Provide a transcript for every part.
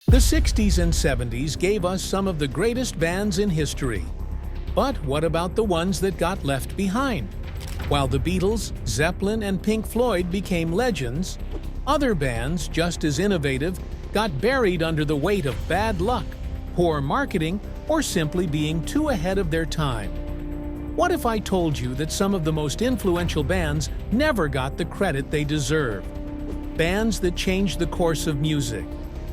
The 60s and 70s gave us some of the greatest bands in history. But what about the ones that got left behind? While the Beatles, Zeppelin, and Pink Floyd became legends, other bands, just as innovative, got buried under the weight of bad luck, poor marketing, or simply being too ahead of their time. What if I told you that some of the most influential bands never got the credit they deserved? Bands that changed the course of music.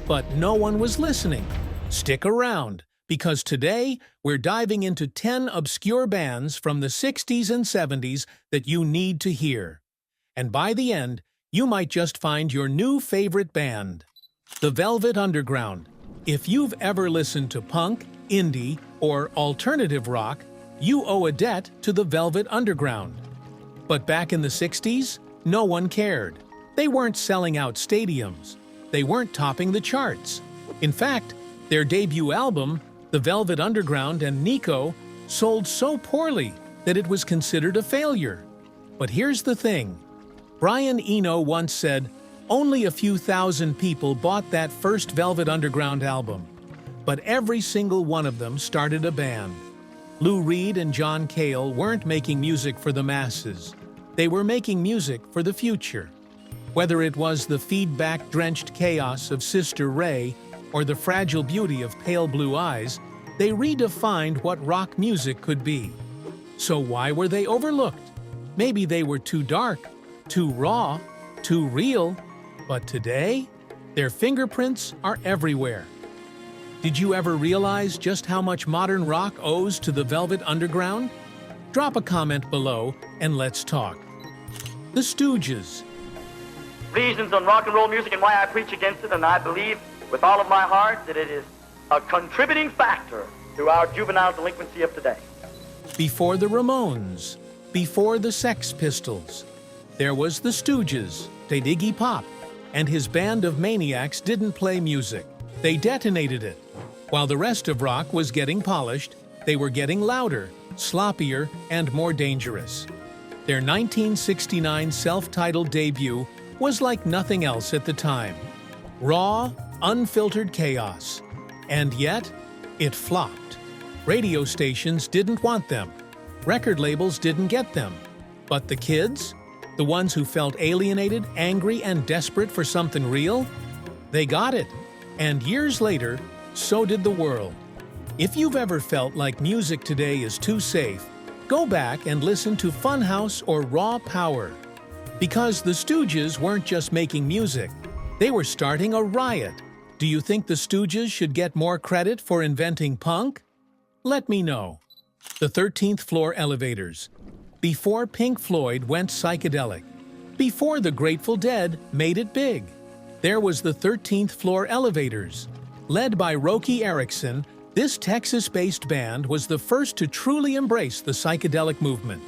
But no one was listening. Stick around, because today we're diving into 10 obscure bands from the 60s and 70s that you need to hear. And by the end, you might just find your new favorite band. The Velvet Underground. If you've ever listened to punk, indie, or alternative rock, you owe a debt to the Velvet Underground. But back in the 60s, no one cared. They weren't selling out stadiums. They weren't topping the charts. In fact, their debut album, The Velvet Underground and Nico, sold so poorly that it was considered a failure. But here's the thing. Brian Eno once said, "Only a few thousand people bought that first Velvet Underground album, but every single one of them started a band." Lou Reed and John Cale weren't making music for the masses. They were making music for the future. Whether it was the feedback-drenched chaos of Sister Ray or the fragile beauty of Pale Blue Eyes, they redefined what rock music could be. So why were they overlooked? Maybe they were too dark, too raw, too real. But today, their fingerprints are everywhere. Did you ever realize just how much modern rock owes to the Velvet Underground? Drop a comment below and let's talk. The Stooges. Reasons on rock and roll music and why I preach against it, and I believe with all of my heart that it is a contributing factor to our juvenile delinquency of today. Before the Ramones, before the Sex Pistols, there was the Stooges, Iggy Pop, and his band of maniacs didn't play music. They detonated it. While the rest of rock was getting polished, they were getting louder, sloppier, and more dangerous. Their 1969 self-titled debut was like nothing else at the time. Raw, unfiltered chaos. And yet, it flopped. Radio stations didn't want them. Record labels didn't get them. But the kids? The ones who felt alienated, angry, and desperate for something real? They got it. And years later, so did the world. If you've ever felt like music today is too safe, go back and listen to Funhouse or Raw Power. Because the Stooges weren't just making music, they were starting a riot. Do you think the Stooges should get more credit for inventing punk? Let me know. The 13th Floor Elevators. Before Pink Floyd went psychedelic. Before the Grateful Dead made it big. There was the 13th Floor Elevators. Led by Roky Erickson, this Texas-based band was the first to truly embrace the psychedelic movement.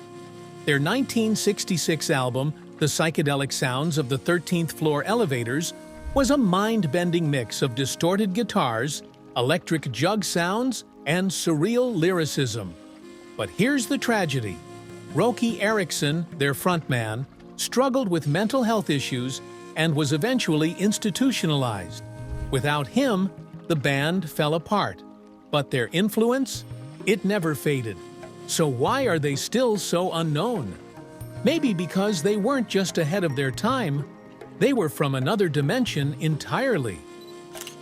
Their 1966 album, The Psychedelic Sounds of the 13th Floor Elevators, was a mind-bending mix of distorted guitars, electric jug sounds, and surreal lyricism. But here's the tragedy. Roky Erickson, their frontman, struggled with mental health issues and was eventually institutionalized. Without him, the band fell apart. But their influence? It never faded. So why are they still so unknown? Maybe because they weren't just ahead of their time, they were from another dimension entirely.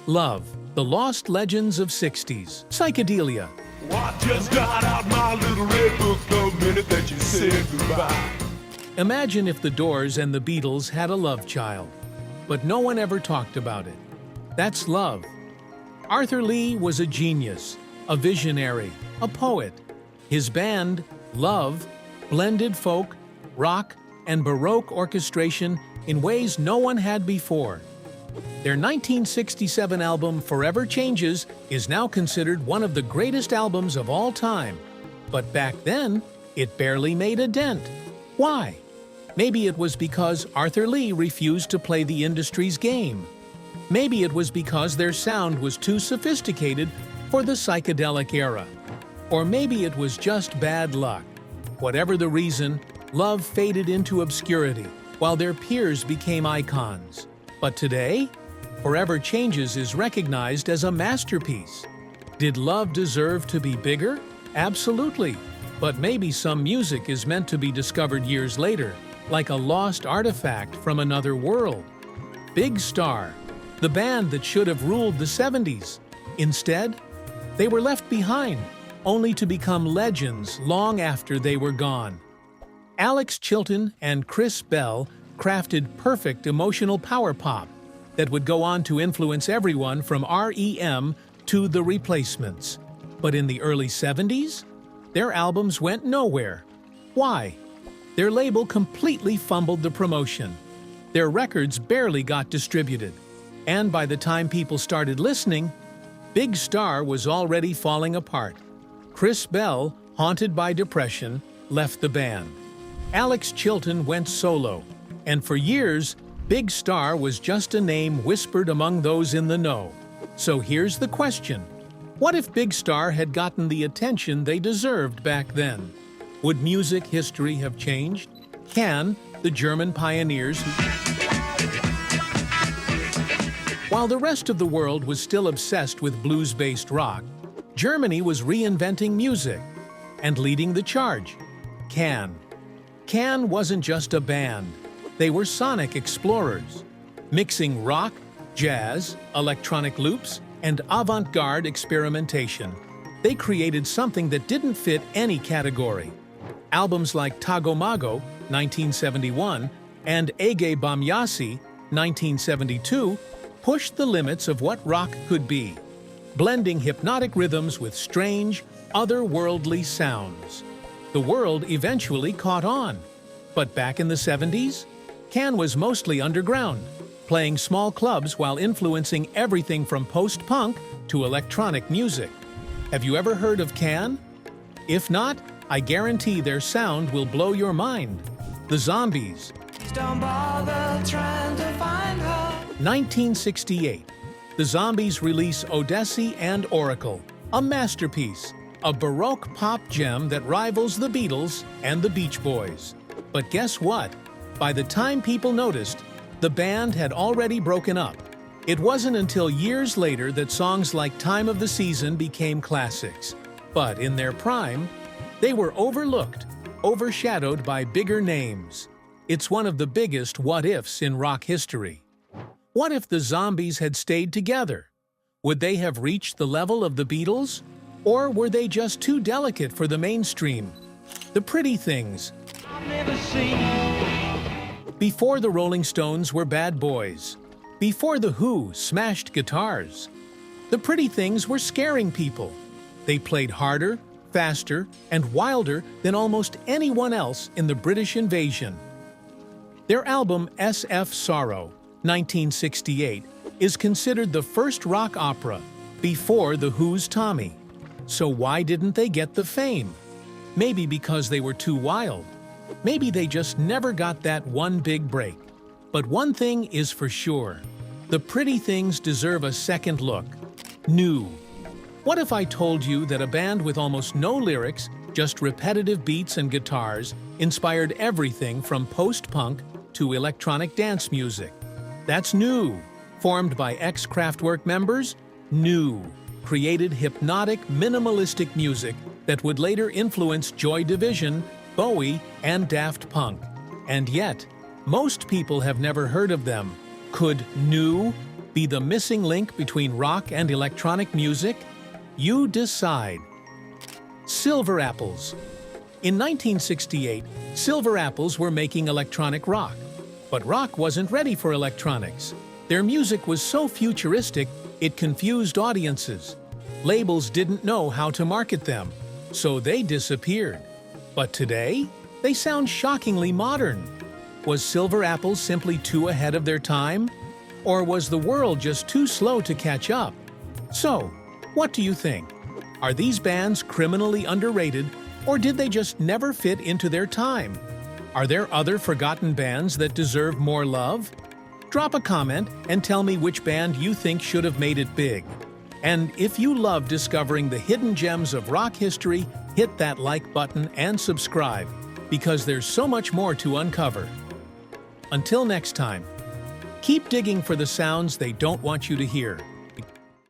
Love, the lost legends of 60s. Psychedelia. Well, I just got out my little red book the minute that you said goodbye. Imagine if the Doors and the Beatles had a love child, but no one ever talked about it. That's love. Arthur Lee was a genius, a visionary, a poet. His band, Love, blended folk, rock, and Baroque orchestration in ways no one had before. Their 1967 album Forever Changes is now considered one of the greatest albums of all time. But back then, it barely made a dent. Why? Maybe it was because Arthur Lee refused to play the industry's game. Maybe it was because their sound was too sophisticated for the psychedelic era. Or maybe it was just bad luck. Whatever the reason, Love faded into obscurity, while their peers became icons. But today, Forever Changes is recognized as a masterpiece. Did love deserve to be bigger? Absolutely. But maybe some music is meant to be discovered years later, like a lost artifact from another world. Big Star, the band that should have ruled the 70s. Instead, they were left behind, only to become legends long after they were gone. Alex Chilton and Chris Bell crafted perfect emotional power pop that would go on to influence everyone from R.E.M. to The Replacements. But in the early 70s, their albums went nowhere. Why? Their label completely fumbled the promotion. Their records barely got distributed. And by the time people started listening, Big Star was already falling apart. Chris Bell, haunted by depression, left the band. Alex Chilton went solo, and for years, Big Star was just a name whispered among those in the know. So here's the question. What if Big Star had gotten the attention they deserved back then? Would music history have changed? Can, the German pioneers While the rest of the world was still obsessed with blues-based rock, Germany was reinventing music and leading the charge. Can wasn't just a band. They were sonic explorers, mixing rock, jazz, electronic loops, and avant-garde experimentation. They created something that didn't fit any category. Albums like Tagomago, 1971, and Ege Bamyasi, 1972, pushed the limits of what rock could be, blending hypnotic rhythms with strange, otherworldly sounds. The world eventually caught on. But back in the 70s, Can was mostly underground, playing small clubs while influencing everything from post-punk to electronic music. Have you ever heard of Can? If not, I guarantee their sound will blow your mind. The Zombies. Don't bother trying to find her. 1968. The Zombies release Odessey and Oracle, a masterpiece, a Baroque pop gem that rivals the Beatles and the Beach Boys. But guess what? By the time people noticed, the band had already broken up. It wasn't until years later that songs like Time of the Season became classics. But in their prime, they were overlooked, overshadowed by bigger names. It's one of the biggest what-ifs in rock history. What if the Zombies had stayed together? Would they have reached the level of the Beatles? Or were they just too delicate for the mainstream? The Pretty Things. I've never seen Before the Rolling Stones were bad boys. Before The Who smashed guitars. The Pretty Things were scaring people. They played harder, faster, and wilder than almost anyone else in the British invasion. Their album SF Sorrow, 1968, is considered the first rock opera before The Who's Tommy. So why didn't they get the fame? Maybe because they were too wild. Maybe they just never got that one big break. But one thing is for sure. The Pretty Things deserve a second look. New. What if I told you that a band with almost no lyrics, just repetitive beats and guitars, inspired everything from post-punk to electronic dance music? That's New. Formed by ex-Kraftwerk members? New. Created hypnotic, minimalistic music that would later influence Joy Division, Bowie, and Daft Punk. And yet, most people have never heard of them. Could New be the missing link between rock and electronic music? You decide. Silver Apples. In 1968, Silver Apples were making electronic rock. But rock wasn't ready for electronics. Their music was so futuristic, it confused audiences. Labels didn't know how to market them, so they disappeared. But today, they sound shockingly modern. Was Silver Apples simply too ahead of their time? Or was the world just too slow to catch up? So, what do you think? Are these bands criminally underrated, or did they just never fit into their time? Are there other forgotten bands that deserve more love? Drop a comment and tell me which band you think should have made it big. And if you love discovering the hidden gems of rock history, hit that like button and subscribe, because there's so much more to uncover. Until next time, Keep digging for the sounds they don't want you to hear.